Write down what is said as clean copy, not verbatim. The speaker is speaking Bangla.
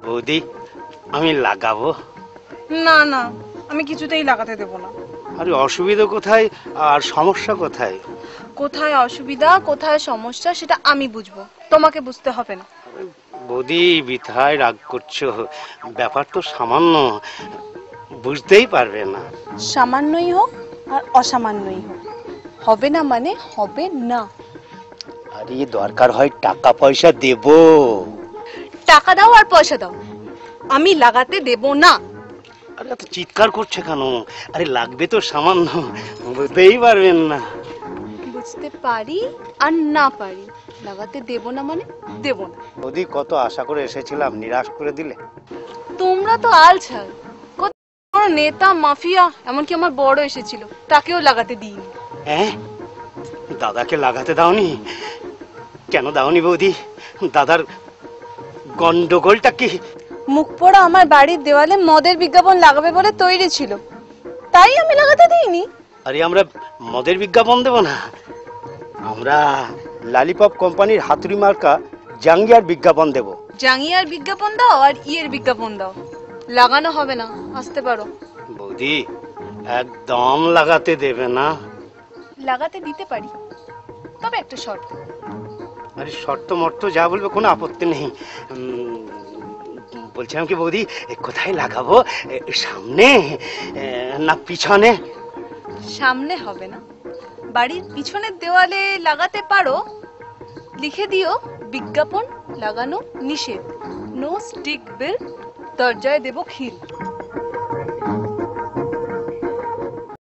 বৌদি আমি লাগাবো। না না, আমি কিছুতেই লাগাতে দেব না। আরে অসুবিধা কোথায় আর সমস্যা কোথায়? কোথায় অসুবিধা কোথায় সমস্যা সেটা আমি বুঝবো, তোমাকে বুঝতে হবে না। বৌদি বৃথায় রাগ করছো, ব্যাপার তো সামান্য, বুঝতেই পারবে না। সামান্যই হোক আর অসামান্যই হোক, হবে না মানে হবে না। আরে দরকার হয় টাকা পয়সা দেব। টাকা দাও আর পয়সা দাও, আমি লাগাতে দেব না। আরে এত চিৎকার করছে কেন? আরে লাগবে তো সামান্য, বুঝতেই পারবেন না। বুঝতে পারি আর না পারি, লাগাতে দেব না মানে দেব না। বৌদি কত আশা করে এসেছিলাম, নিরাশ করে দিলে। তোমরা তো আলছাল, কত বড় নেতা মাফিয়া, এমনকি আমার বড় এসেছিল, তাকেও লাগাতে দিইনি। হ্যাঁ, দাদাকে লাগাতে দাওনি? কেন দাওনি বৌদি? দাদার গন্ডগোলটা কি? মুখ পোড়া আমার বাড়ির দেওয়ালে মদের বিজ্ঞাপন লাগাবে বলে তৈরি ছিল, তাই আমি লাগাতে দিইনি। আরে আমরা মদের বিজ্ঞাপন দেব না, আমরা লালিপপ কোম্পানির হাতুড়ি মার্কা জাঙ্গিয়ার বিজ্ঞাপন দেব। জাঙ্গিয়ার বিজ্ঞাপন দাও আর ইয়ের বিজ্ঞাপন দাও, লাগানো হবে না, আসতে পারো। বৌদি একদম লাগাতে দেবে না? লাগাতে দিতে পারি, তবে একটা শর্ত। আরে শর্ত মর্ত যা বলবে কোনো আপত্তি নেই। বলছিলাম কি বৌদি, কোথায় লাগাবো, সামনে না পিছনে? সামনে হবে না, বাড়ির পিছনের দেওয়ালে লাগাতে পারো, লিখে দিও বিজ্ঞাপন লাগানো নিষেধ, নো স্টিক বিল, দরজায় দেব খিল।